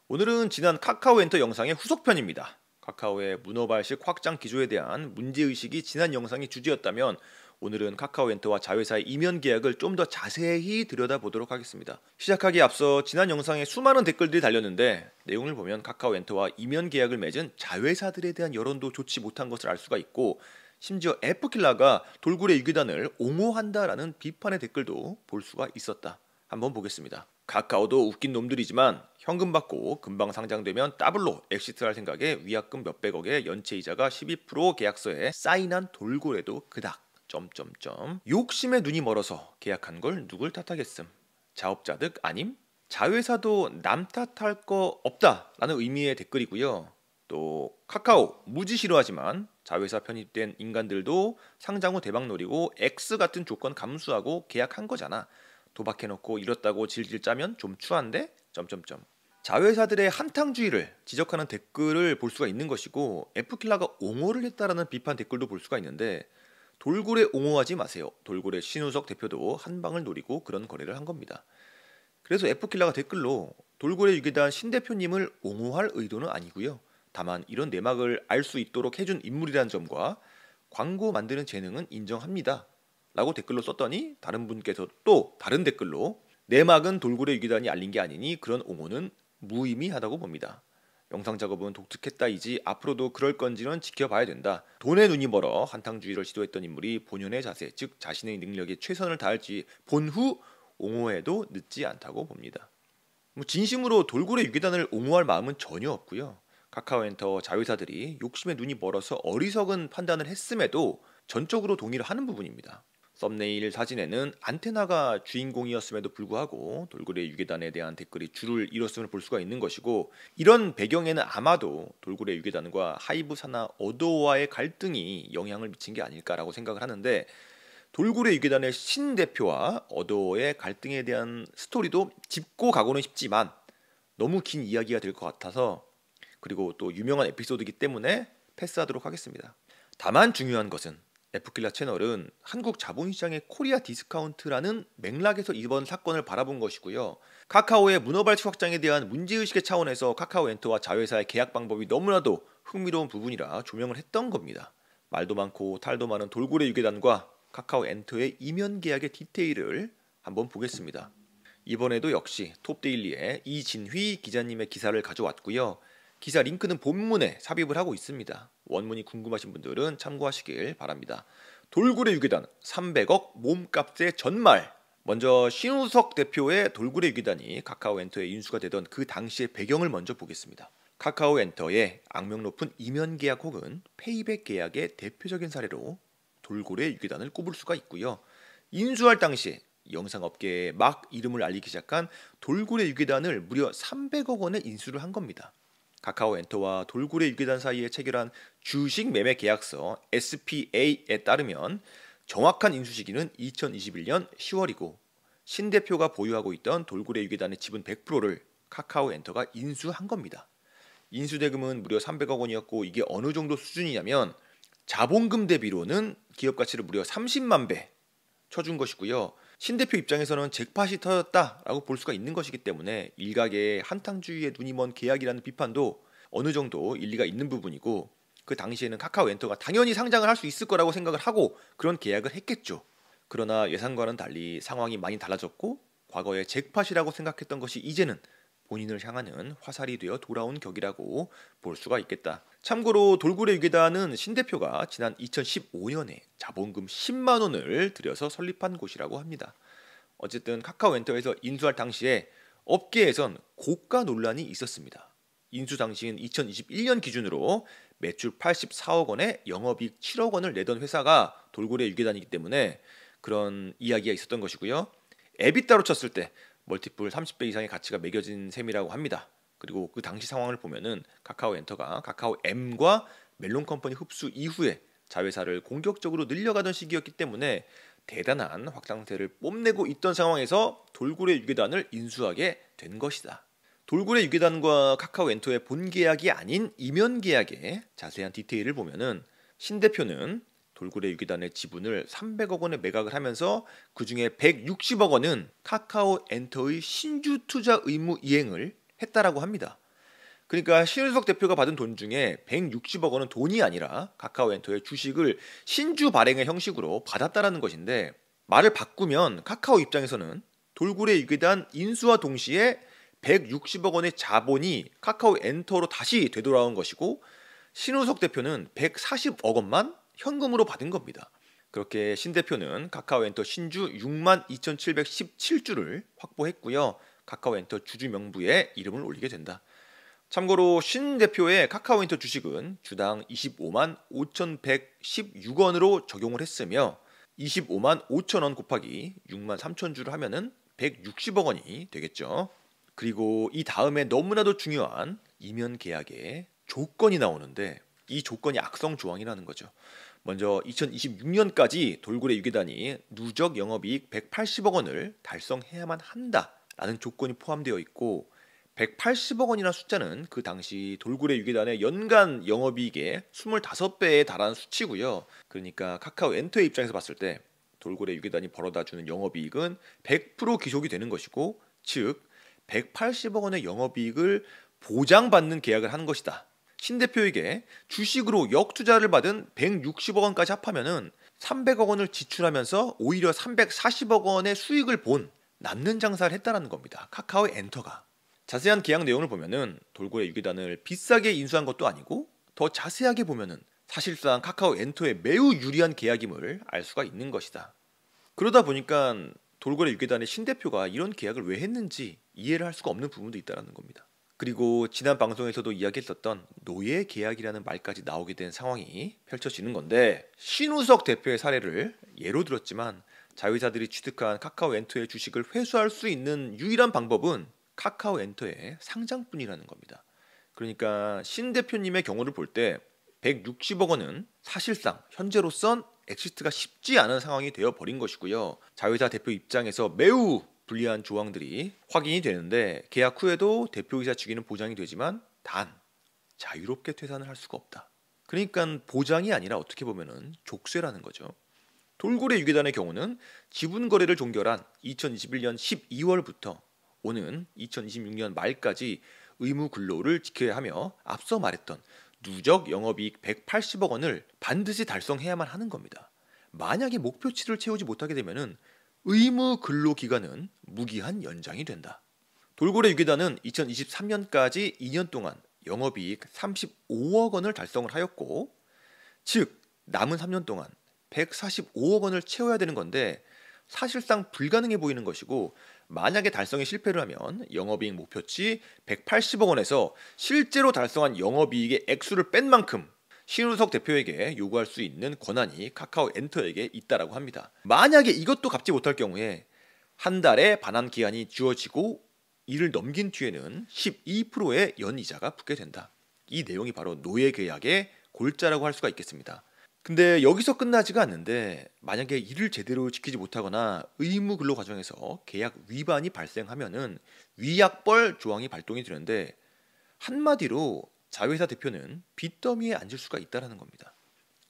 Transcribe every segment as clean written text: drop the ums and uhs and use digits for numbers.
오늘은 지난 카카오엔터 영상의 후속편입니다. 카카오의 문어발식 확장 기조에 대한 문제의식이 지난 영상의 주제였다면 오늘은 카카오엔터와 자회사의 이면 계약을 좀 더 자세히 들여다보도록 하겠습니다. 시작하기에 앞서 지난 영상에 수많은 댓글들이 달렸는데 내용을 보면 카카오엔터와 이면 계약을 맺은 자회사들에 대한 여론도 좋지 못한 것을 알 수가 있고, 심지어 F킬러가 돌고래 유기단을 옹호한다라는 비판의 댓글도 볼 수가 있었다. 한번 보겠습니다. 카카오도 웃긴 놈들이지만 현금 받고 금방 상장되면 더블로 엑시트할 생각에 위약금 몇백억에 연체이자가 12% 계약서에 사인한 돌고래도 그닥 욕심에 눈이 멀어서 계약한 걸 누굴 탓하겠음. 자업자득 아님? 자회사도 남 탓할 거 없다라는 의미의 댓글이고요. 또 카카오 무지 싫어하지만 자회사 편입된 인간들도 상장 후 대박 노리고 X 같은 조건 감수하고 계약한 거잖아. 도박해놓고 이렇다고 질질 짜면 좀 추한데? 자회사들의 한탕주의를 지적하는 댓글을 볼 수가 있는 것이고, F킬러가 옹호를 했다라는 비판 댓글도 볼 수가 있는데, 돌고래 옹호하지 마세요. 돌고래 신우석 대표도 한 방을 노리고 그런 거래를 한 겁니다. 그래서 F킬러가 댓글로 돌고래 유기단 신 대표님을 옹호할 의도는 아니고요. 다만 이런 내막을 알 수 있도록 해준 인물이라는 점과 광고 만드는 재능은 인정합니다 라고 댓글로 썼더니, 다른 분께서 또 다른 댓글로 내막은 돌고래 유기단이 알린 게 아니니 그런 옹호는 무의미하다고 봅니다. 영상 작업은 독특했다이지 앞으로도 그럴 건지는 지켜봐야 된다. 돈에 눈이 멀어 한탕주의를 시도했던 인물이 본연의 자세, 즉 자신의 능력에 최선을 다할지 본 후 옹호해도 늦지 않다고 봅니다. 진심으로 돌고래 유기단을 옹호할 마음은 전혀 없고요. 카카오엔터 자회사들이 욕심에 눈이 멀어서 어리석은 판단을 했음에도 전적으로 동의를 하는 부분입니다. 썸네일 사진에는 안테나가 주인공이었음에도 불구하고 돌고래 유기단에 대한 댓글이 줄을 이뤘음을 볼 수가 있는 것이고, 이런 배경에는 아마도 돌고래 유기단과 하이브 산하 어도어와의 갈등이 영향을 미친 게 아닐까라고 생각을 하는데, 돌고래 유기단의 신 대표와 어도어의 갈등에 대한 스토리도 짚고 가고는 싶지만 너무 긴 이야기가 될 것 같아서, 그리고 또 유명한 에피소드이기 때문에 패스하도록 하겠습니다. 다만 중요한 것은 F킬러 채널은 한국 자본시장의 코리아 디스카운트라는 맥락에서 이번 사건을 바라본 것이고요. 카카오의 문어발식 확장에 대한 문제의식의 차원에서 카카오엔터와 자회사의 계약 방법이 너무나도 흥미로운 부분이라 조명을 했던 겁니다. 말도 많고 탈도 많은 돌고래 유기단과 카카오엔터의 이면 계약의 디테일을 한번 보겠습니다. 이번에도 역시 톱데일리의 이진휘 기자님의 기사를 가져왔고요. 기사 링크는 본문에 삽입을 하고 있습니다. 원문이 궁금하신 분들은 참고하시길 바랍니다. 돌고래 유기단 300억 몸값의 전말. 먼저 신우석 대표의 돌고래 유기단이 카카오엔터에 인수가 되던 그 당시의 배경을 먼저 보겠습니다. 카카오엔터의 악명 높은 이면 계약 혹은 페이백 계약의 대표적인 사례로 돌고래 유기단을 꼽을 수가 있고요. 인수할 당시 영상업계에 막 이름을 알리기 시작한 돌고래 유기단을 무려 300억 원에 인수를 한 겁니다. 카카오엔터와 돌고래 유기단 사이에 체결한 주식 매매 계약서 SPA에 따르면 정확한 인수 시기는 2021년 10월이고 신 대표가 보유하고 있던 돌고래 유기단의 지분 100%를 카카오엔터가 인수한 겁니다. 인수 대금은 무려 300억 원이었고, 이게 어느 정도 수준이냐면 자본금 대비로는 기업 가치를 무려 30만 배 쳐준 것이고요. 신 대표 입장에서는 잭팟이 터졌다라고 볼 수가 있는 것이기 때문에 일각의 한탕주의에 눈이 먼 계약이라는 비판도 어느 정도 일리가 있는 부분이고, 그 당시에는 카카오엔터가 당연히 상장을 할 수 있을 거라고 생각을 하고 그런 계약을 했겠죠. 그러나 예상과는 달리 상황이 많이 달라졌고, 과거에 잭팟이라고 생각했던 것이 이제는 본인을 향하는 화살이 되어 돌아온 격이라고 볼 수가 있겠다. 참고로 돌고래 유기단은 신 대표가 지난 2015년에 자본금 10만 원을 들여서 설립한 곳이라고 합니다. 어쨌든 카카오엔터에서 인수할 당시에 업계에선 고가 논란이 있었습니다. 인수 당시인 2021년 기준으로 매출 84억 원에 영업이익 7억 원을 내던 회사가 돌고래 유기단이기 때문에 그런 이야기가 있었던 것이고요. 에비타로 쳤을 때 멀티플 30배 이상의 가치가 매겨진 셈이라고 합니다. 그리고 그 당시 상황을 보면은 카카오엔터가 카카오엠과 멜론컴퍼니 흡수 이후에 자회사를 공격적으로 늘려가던 시기였기 때문에 대단한 확장세를 뽐내고 있던 상황에서 돌고래 유기단을 인수하게 된 것이다. 돌고래 유기단과 카카오엔터의 본 계약이 아닌 이면 계약의 자세한 디테일을 보면은 신 대표는 돌고래 유기단의 지분을 300억 원에 매각을 하면서 그 중에 160억 원은 카카오엔터의 신주 투자 의무 이행을 했다라고 합니다. 그러니까 신윤석 대표가 받은 돈 중에 160억 원은 돈이 아니라 카카오엔터의 주식을 신주 발행의 형식으로 받았다라는 것인데, 말을 바꾸면 카카오 입장에서는 돌고래 유괴단 인수와 동시에 160억 원의 자본이 카카오엔터로 다시 되돌아온 것이고, 신우석 대표는 140억 원만 현금으로 받은 겁니다. 그렇게 신 대표는 카카오엔터 신주 62,717주를 확보했고요. 카카오엔터 주주 명부에 이름을 올리게 된다. 참고로 신 대표의 카카오엔터 주식은 주당 25만 5,116원으로 적용을 했으며, 25만 5천 원 곱하기 6만 3천 주를 하면은 160억 원이 되겠죠. 그리고 이 다음에 너무나도 중요한 이면 계약의 조건이 나오는데, 이 조건이 악성 조항이라는 거죠. 먼저 2026년까지 돌고래 유괴단이 누적 영업이익 180억 원을 달성해야만 한다라는 조건이 포함되어 있고, 180억 원이라는 숫자는 그 당시 돌고래 유괴단의 연간 영업이익의 25배에 달하는 수치고요. 그러니까 카카오엔터의 입장에서 봤을 때 돌고래 유괴단이 벌어다주는 영업이익은 100% 기속이 되는 것이고, 즉 180억 원의 영업이익을 보장받는 계약을 하는 것이다. 신 대표에게 주식으로 역투자를 받은 160억 원까지 합하면은 300억 원을 지출하면서 오히려 340억 원의 수익을 본 남는 장사를 했다는 겁니다. 카카오엔터가. 자세한 계약 내용을 보면은 돌고래 유괴단을 비싸게 인수한 것도 아니고, 더 자세하게 보면은 사실상 카카오엔터에 매우 유리한 계약임을 알 수가 있는 것이다. 그러다 보니까 돌고래 유괴단의 신 대표가 이런 계약을 왜 했는지 이해를 할 수가 없는 부분도 있다는 겁니다. 그리고 지난 방송에서도 이야기했었던 노예 계약이라는 말까지 나오게 된 상황이 펼쳐지는 건데, 신우석 대표의 사례를 예로 들었지만 자회사들이 취득한 카카오엔터의 주식을 회수할 수 있는 유일한 방법은 카카오엔터의 상장뿐이라는 겁니다. 그러니까 신 대표님의 경우를 볼 때 160억 원은 사실상 현재로선 엑시트가 쉽지 않은 상황이 되어버린 것이고요. 자회사 대표 입장에서 매우 불리한 조항들이 확인이 되는데, 계약 후에도 대표이사 직위는 보장이 되지만 단 자유롭게 퇴산을 할 수가 없다. 그러니까 보장이 아니라 어떻게 보면은 족쇄라는 거죠. 돌고래 유괴단의 경우는 지분 거래를 종결한 2021년 12월부터 오는 2026년 말까지 의무 근로를 지켜야 하며, 앞서 말했던 누적 영업이익 180억 원을 반드시 달성해야만 하는 겁니다. 만약에 목표치를 채우지 못하게 되면은 의무 근로 기간은 무기한 연장이 된다. 돌고래 유괴단은 2023년까지 2년 동안 영업이익 35억 원을 달성을 하였고, 즉 남은 3년 동안 145억 원을 채워야 되는 건데 사실상 불가능해 보이는 것이고, 만약에 달성에 실패를 하면 영업이익 목표치 180억 원에서 실제로 달성한 영업이익의 액수를 뺀 만큼 신우석 대표에게 요구할 수 있는 권한이 카카오엔터에게 있다라고 합니다. 만약에 이것도 갚지 못할 경우에 한 달의 반환 기한이 주어지고, 이를 넘긴 뒤에는 12%의 연이자가 붙게 된다. 이 내용이 바로 노예 계약의 골자라고 할 수가 있겠습니다. 근데 여기서 끝나지가 않는데, 만약에 이를 제대로 지키지 못하거나 의무 근로 과정에서 계약 위반이 발생하면은 위약벌 조항이 발동이 되는데, 한마디로 자회사 대표는 빚더미에 앉을 수가 있다는 겁니다.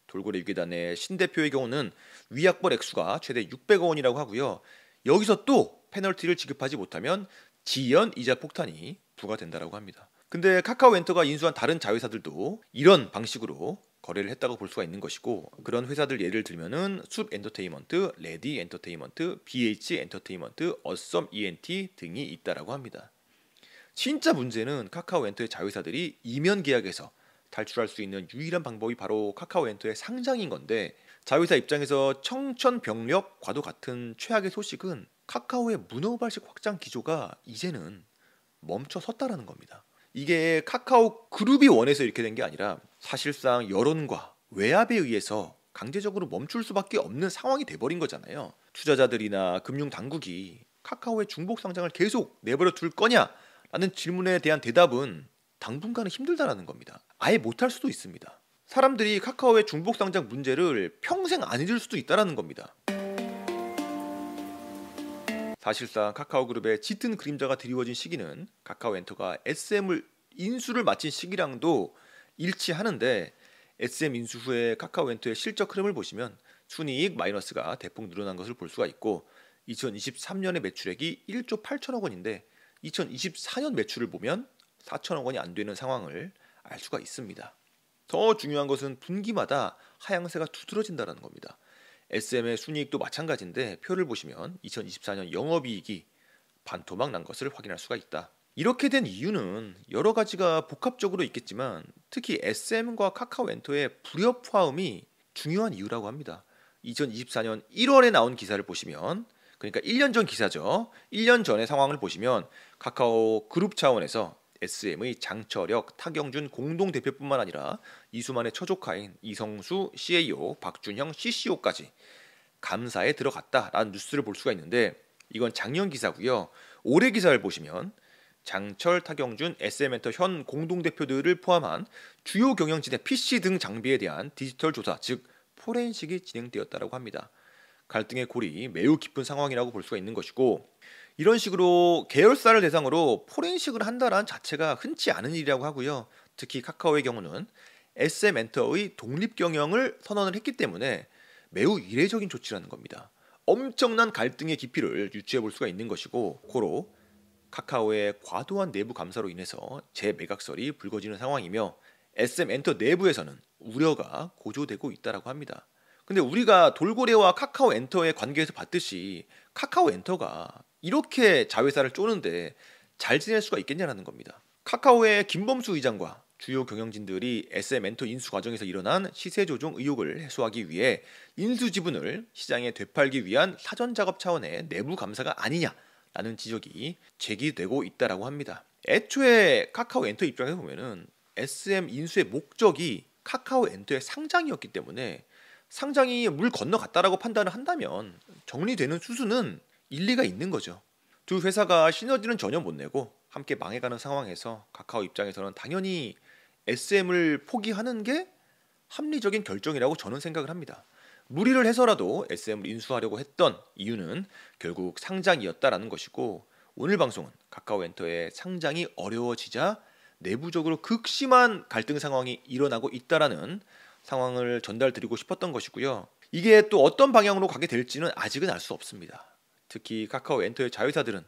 돌고래 유괴단의 신 대표의 경우는 위약벌 액수가 최대 600억 원이라고 하고요. 여기서 또 페널티를 지급하지 못하면 지연 이자 폭탄이 부과된다고 합니다. 근데 카카오엔터가 인수한 다른 자회사들도 이런 방식으로 거래를 했다고 볼 수가 있는 것이고, 그런 회사들 예를 들면은 숲 엔터테인먼트, 레디 엔터테인먼트, BH 엔터테인먼트, 어썸 ENT 등이 있다라고 합니다. 진짜 문제는 카카오엔터의 자회사들이 이면 계약에서 탈출할 수 있는 유일한 방법이 바로 카카오엔터의 상장인 건데, 자회사 입장에서 청천벽력과도 같은 최악의 소식은 카카오의 문어발식 확장 기조가 이제는 멈춰섰다라는 겁니다. 이게 카카오 그룹이 원해서 이렇게 된 게 아니라 사실상 여론과 외압에 의해서 강제적으로 멈출 수밖에 없는 상황이 돼버린 거잖아요. 투자자들이나 금융당국이 카카오의 중복 상장을 계속 내버려 둘 거냐라는 질문에 대한 대답은 당분간은 힘들다라는 겁니다. 아예 못할 수도 있습니다. 사람들이 카카오의 중복 상장 문제를 평생 안 잊을 수도 있다라는 겁니다. 사실상 카카오그룹의 짙은 그림자가 드리워진 시기는 카카오엔터가 SM을 인수를 마친 시기랑도 일치하는데, SM 인수 후에 카카오엔터의 실적 흐름을 보시면 순이익 마이너스가 대폭 늘어난 것을 볼 수가 있고, 2023년의 매출액이 1조 8천억 원인데 2024년 매출을 보면 4천억 원이 안 되는 상황을 알 수가 있습니다. 더 중요한 것은 분기마다 하향세가 두드러진다는 겁니다. SM의 순이익도 마찬가지인데 표를 보시면 2024년 영업이익이 반토막 난 것을 확인할 수가 있다. 이렇게 된 이유는 여러 가지가 복합적으로 있겠지만 특히 SM과 카카오엔터의 불협화음이 중요한 이유라고 합니다. 2024년 1월에 나온 기사를 보시면, 그러니까 1년 전 기사죠. 1년 전의 상황을 보시면 카카오 그룹 차원에서 SM의 장철혁, 타경준 공동대표뿐만 아니라 이수만의 처조카인 이성수 CAO, 박준형 CCO까지 감사에 들어갔다라는 뉴스를 볼 수가 있는데, 이건 작년 기사고요. 올해 기사를 보시면 장철, 타경준, SM엔터 현 공동대표들을 포함한 주요 경영진의 PC 등 장비에 대한 디지털 조사, 즉 포렌식이 진행되었다고 합니다. 갈등의 골이 매우 깊은 상황이라고 볼 수가 있는 것이고, 이런 식으로 계열사를 대상으로 포렌식을 한다는 자체가 흔치 않은 일이라고 하고요. 특히 카카오의 경우는 SM엔터의 독립 경영을 선언을 했기 때문에 매우 이례적인 조치라는 겁니다. 엄청난 갈등의 깊이를 유추해 볼 수가 있는 것이고, 고로 카카오의 과도한 내부 감사로 인해서 재매각설이 불거지는 상황이며 SM엔터 내부에서는 우려가 고조되고 있다고 합니다. 근데 우리가 돌고래와 카카오엔터의 관계에서 봤듯이 카카오엔터가 이렇게 자회사를 쪼는데 잘 지낼 수가 있겠냐라는 겁니다. 카카오의 김범수 의장과 주요 경영진들이 SM엔터 인수 과정에서 일어난 시세 조종 의혹을 해소하기 위해 인수 지분을 시장에 되팔기 위한 사전 작업 차원의 내부 감사가 아니냐라는 지적이 제기되고 있다라고 합니다. 애초에 카카오엔터 입장에서 보면은 SM 인수의 목적이 카카오엔터의 상장이었기 때문에 상장이 물 건너갔다라고 판단을 한다면 정리되는 수순은 일리가 있는 거죠. 두 회사가 시너지는 전혀 못 내고 함께 망해가는 상황에서 카카오 입장에서는 당연히 SM을 포기하는 게 합리적인 결정이라고 저는 생각을 합니다. 무리를 해서라도 SM을 인수하려고 했던 이유는 결국 상장이었다라는 것이고, 오늘 방송은 카카오엔터의 상장이 어려워지자 내부적으로 극심한 갈등 상황이 일어나고 있다라는 상황을 전달드리고 싶었던 것이고요. 이게 또 어떤 방향으로 가게 될지는 아직은 알 수 없습니다. 특히 카카오엔터의 자회사들은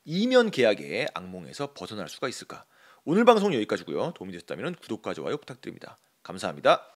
이면 계약의 악몽에서 벗어날 수가 있을까? 오늘 방송 여기까지고요. 도움이 됐다면 구독과 좋아요 부탁드립니다. 감사합니다.